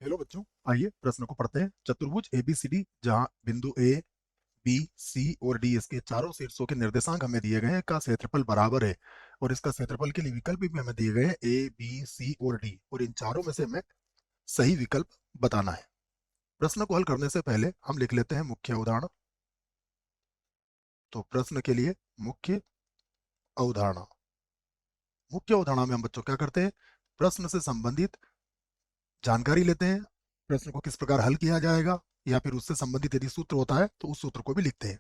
Hello बच्चों, आइए प्रश्न को पढ़ते हैं। चतुर्भुज एबीसीडी जहां बिंदु ए बी सी और डी इसके चारों शीर्षों के निर्देशांक हमें दिए गए हैं का क्षेत्रफल बराबर है। और इसका क्षेत्रफल के लिए विकल्प भी हमें दिए गए हैं ए बी सी और डी, और इन चारों में से हमें सही विकल्प बताना है। प्रश्न को हल करने से पहले हम लिख लेते हैं मुख्य उदाहरण। तो प्रश्न के लिए मुख्य अवधारणा। मुख्य अवधारणा में हम बच्चों क्या करते हैं, प्रश्न से संबंधित जानकारी लेते हैं, प्रश्न को किस प्रकार हल किया जाएगा, या फिर उससे संबंधित यदि सूत्र होता है तो उस सूत्र को भी लिखते हैं।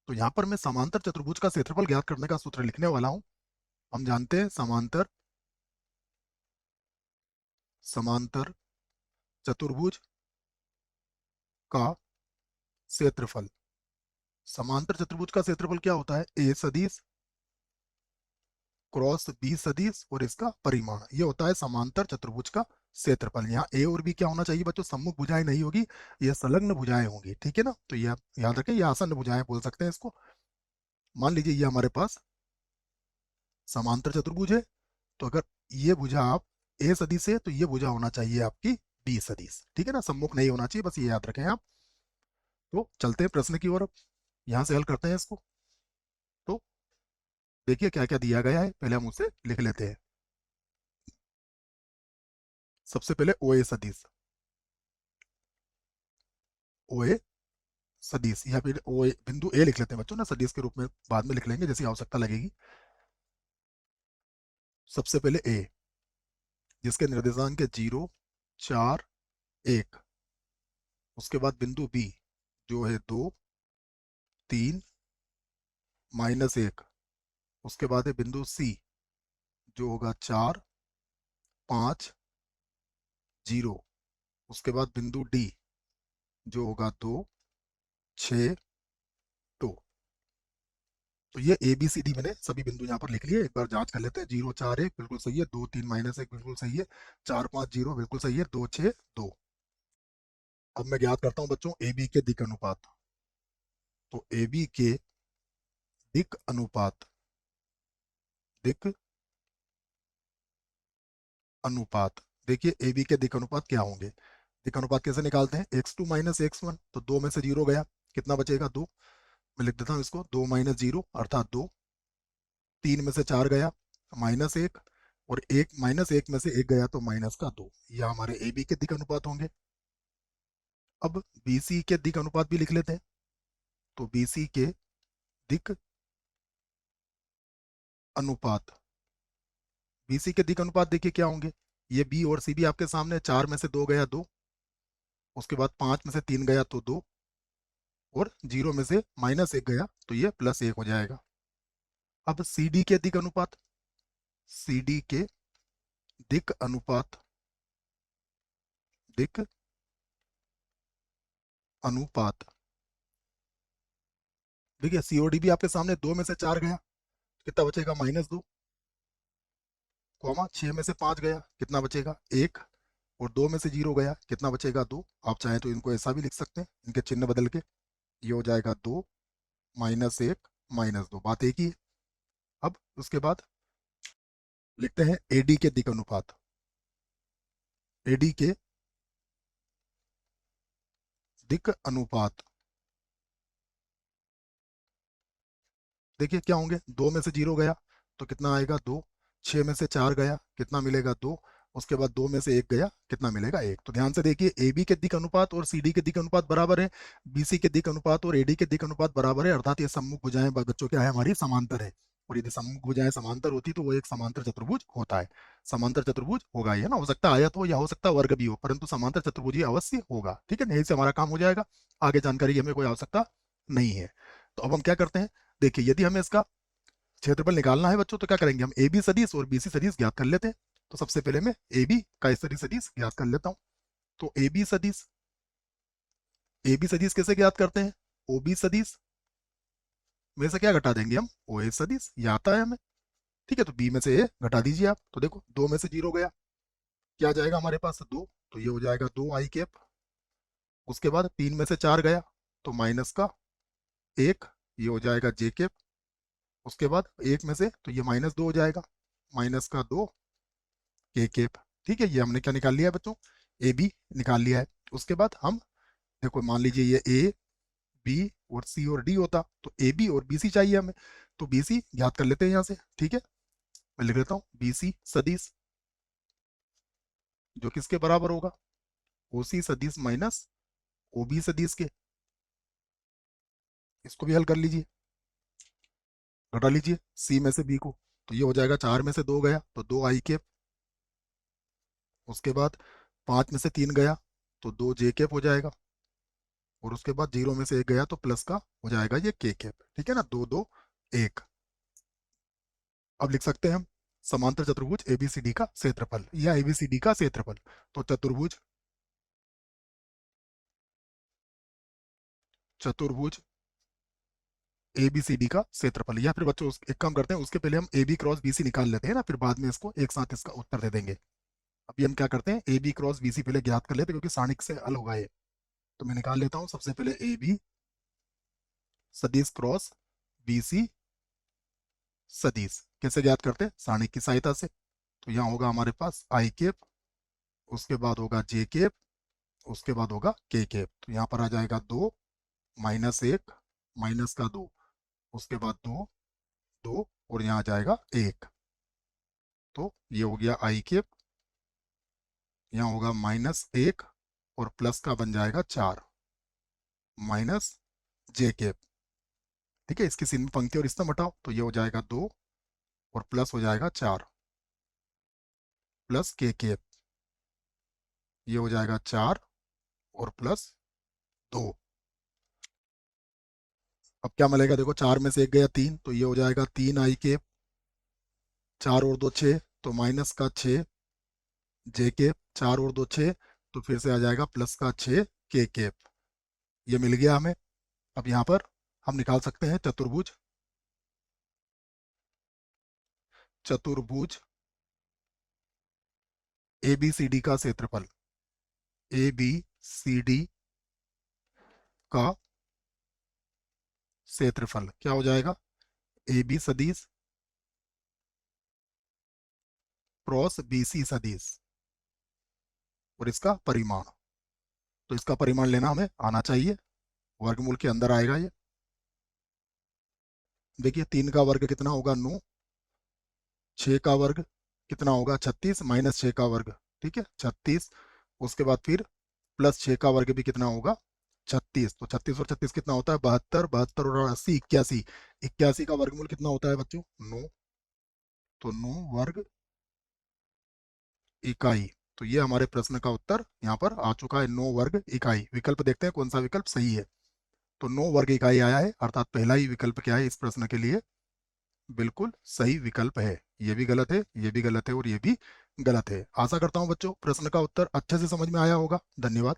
तो यहाँ पर मैं समांतर चतुर्भुज का क्षेत्रफल ज्ञात करने का सूत्र लिखने वाला हूं। हम जानते हैं समांतर समांतर चतुर्भुज का क्षेत्रफल। समांतर चतुर्भुज का क्षेत्रफल क्या होता है, ए सदिश क्रॉस बी सदिश और इसका परिमाण, ये होता है समांतर चतुर्भुज का क्षेत्रफल। यहाँ ए और बी क्या होना चाहिए बच्चों, सम्मुख भुजाएं नहीं होगी, ये संलग्न भुजाएं होंगी। ठीक है ना, तो ये याद रखें, ये आसन्न भुजाएं बोल सकते हैं इसको। मान लीजिए ये हमारे पास समांतर चतुर्भुज है, तो अगर ये भुजा आप ए सदिश है तो ये भुजा होना चाहिए आपकी बी सदिश। ठीक है ना, सम्मुख नहीं होना चाहिए, बस ये याद रखें आप। तो चलते हैं प्रश्न की ओर, अब यहाँ से हल करते हैं इसको। तो देखिए क्या क्या दिया गया है, पहले हम उसे लिख लेते हैं। सबसे पहले ओ ए सदिश, ओ ए सदिश, या फिर ओ ए बिंदु ए लिख लेते हैं बच्चों ना, सदिश के रूप में बाद में लिख लेंगे जैसी आवश्यकता लगेगी। सबसे पहले ए, जिसके निर्देशांक है 0 4 1। उसके बाद बिंदु बी जो है 2 3 -1। उसके बाद है बिंदु सी जो होगा 4 5 0। उसके बाद बिंदु डी जो होगा 2 6 2। तो ये ए बी सी डी मैंने सभी बिंदु यहाँ पर लिख लिए, एक बार जांच कर लेते हैं। 0 4 1 बिल्कुल सही है, 2 3 -1 बिल्कुल सही है, 4 5 0 बिल्कुल सही है, 2 6 2। अब मैं ज्ञात करता हूँ बच्चों ए बी के दिक् अनुपात। तो ए बी के दिक् अनुपात, दिक् अनुपात, देखिए ए बी के दिक् अनुपात क्या होंगे। दिक् अनुपात कैसे निकालते हैं, x2 -x1, तो 2 में से 0 गया, कितना बचेगा 2। मैं लिख देता हूँ इसको, 2 -0 अर्थात 2। 3 में से 4 गया -1, और 1 -1 में से 1 गया तो -2। यह हमारे ए बी के दिक् अनुपात होंगे। अब बी सी के दिक् अनुपात भी लिख लेते हैं। तो बी सी के दिक् अनुपात, बी सी के दिक् अनुपात देखिए क्या होंगे, ये बी और सी भी आपके सामने, 4 में से 2 गया 2। उसके बाद 5 में से 3 गया तो 2, और 0 में से -1 गया तो ये +1 हो जाएगा। अब सी डी के दिक् अनुपात, सी डी के दिक् अनुपात, दिक् अनुपात, देखिए सीओडी भी आपके सामने, 2 में से 4 गया, कितना बचेगा -2, कॉमा 6 में से 5 गया, कितना बचेगा 1, और 2 में से 0 गया, कितना बचेगा 2। आप चाहें तो इनको ऐसा भी लिख सकते हैं, इनके चिन्ह बदल के, ये हो जाएगा 2 -1 -2, बात एक ही है। अब उसके बाद लिखते हैं एडी के दिक् अनुपात, एडी के दिक् अनुपात, देखिए क्या होंगे, 2 में से 0 गया तो कितना आएगा 2, 6 में से 4 गया कितना मिलेगा 2, उसके बाद 2 में से 1 गया कितना मिलेगा 1। तो ध्यान से देखिए, ए बी के दिक् अनुपात और सी डी के दिक् अनुपात बराबर है, बी सी के दिक् अनुपात और ए डी के दिक् अनुपात बराबर है, अर्थात ये सम्मुख भुजाएं बच्चों क्या है हमारी, समांतर है। और यदि सम्मुख भुजाएं समांतर होती तो वो एक समांतर चतुर्भुज होता है। समांतर चतुर्भुज होगा ये ना, हो सकता है आयत हो या हो सकता है वर्ग भी हो, परंतु समांतर चतुर्भुज ही अवश्य होगा। ठीक है, यही से हमारा काम हो जाएगा, आगे जानकारी की हमें कोई आवश्यकता नहीं है। तो अब हम क्या करते हैं, देखिए यदि हमें इसका क्षेत्रफल निकालना है बच्चों तो क्या करेंगे, हम ए बी सदिश और बी सी सदिश ज्ञात कर लेते हैं। तो सबसे पहले मैं ए बी का स्तरीय सदिश ज्ञात कर लेता हूं। तो ए बी सदिश, ए बी सदिश कैसे ज्ञात करते हैं, ओ बी सदिश में से क्या घटा देंगे हम, ओ ए सदिश, ये आता है हमें। ठीक है, तो बी में से ए घटा दीजिए आप, तो देखो 2 में से 0 गया, क्या जाएगा हमारे पास 2, तो ये हो जाएगा 2 आई कैप। उसके बाद 3 में से 4 गया तो -1, ये हो जाएगा जे कैप। उसके बाद 1 में से तो ये -2 हो जाएगा, -2 के कैप। ठीक है, ये हमने क्या निकाल लिया बच्चों, ए बी निकाल लिया है। उसके बाद हम देखो, मान लीजिए ये ए बी और सी और डी होता, तो ए बी और बी सी चाहिए हमें, तो बी सी ज्ञात कर लेते हैं यहाँ से। ठीक है, मैं लिख लेता हूँ बी सी सदिश, जो किसके बराबर होगा, ओ सी सदिश माइनस ओ बी सदिश के। इसको भी हल कर लीजिए, घटा लीजिए सी में से बी को, तो ये हो जाएगा 4 में से 2 गया तो 2 आई कैप। उसके बाद 5 में से 3 गया तो 2 जे कैप हो जाएगा। और उसके बाद 0 में से 1 गया तो प्लस का हो जाएगा ये के कैप। ठीक है ना, 2 2 1। अब लिख सकते हैं हम समांतर चतुर्भुज एबीसीडी का क्षेत्रफल या एबीसीडी का क्षेत्रफल। तो चतुर्भुज एबीसीडी का क्षेत्रफल, या फिर बच्चों एक काम करते हैं, उसके पहले हम A B cross B C निकाल लेते हैं ना, फिर बाद में इसको एक साथ इसका उत्तर दे देंगे। अभी हम क्या करते हैं, A B cross B C पहले ज्ञात कर लेते हैं, क्योंकि सारणिक से हल होगा ये। तो मैं निकाल लेता हूँ सबसे पहले ए बी सदिश क्रॉस बी सी सदिश। कैसे ज्ञात करते हैं, सारणिक की सहायता से। तो यहाँ होगा हमारे पास आई कैप, उसके बाद होगा जे कैप, उसके बाद होगा के कैप। तो यहाँ पर आ जाएगा 2 माइनस 1 माइनस का 2, उसके बाद 2 2 और यहाँ आ जाएगा 1। तो ये हो गया आई कैप, यहाँ होगा -1 और प्लस का बन जाएगा 4 माइनस जे कैप। ठीक है, इसकी सीधी पंक्ति और इसमें हटाओ, तो ये हो जाएगा 2 और प्लस हो जाएगा 4 प्लस के कैप। ये हो जाएगा 4 और प्लस 2। अब क्या मिलेगा, देखो 4 में से 1 गया 3, तो ये हो जाएगा 3 आई कैप, 4 और 2 6, तो माइनस का 6 जे कैप, 4 और 2 6, तो फिर से आ जाएगा प्लस का 6 के कैप। ये मिल गया हमें। अब यहाँ पर हम निकाल सकते हैं चतुर्भुज ए बी सी डी का क्षेत्रफल। ए बी सी डी का क्षेत्रफल क्या हो जाएगा, ए बी सदिश क्रॉस बी सी सदिश और इसका परिमाण। तो इसका परिमाण लेना हमें आना चाहिए, वर्गमूल के अंदर आएगा ये। देखिए 3 का वर्ग कितना होगा 9, 6 का वर्ग कितना होगा 36 माइनस 6 का वर्ग, ठीक है 36। उसके बाद फिर प्लस 6 का वर्ग भी कितना होगा 36। तो 36 और 36 कितना होता है 72, 72 और 80 81। 81 का वर्गमूल कितना होता है बच्चों 9, तो 9 वर्ग इकाई। तो ये हमारे प्रश्न का उत्तर यहाँ पर आ चुका है, 9 वर्ग इकाई। विकल्प देखते हैं कौन सा विकल्प सही है। तो 9 वर्ग इकाई आया है, अर्थात पहला ही विकल्प क्या है इस प्रश्न के लिए, बिल्कुल सही विकल्प है। ये भी गलत है, ये भी गलत है और ये भी गलत है। आशा करता हूँ बच्चों प्रश्न का उत्तर अच्छे से समझ में आया होगा। धन्यवाद।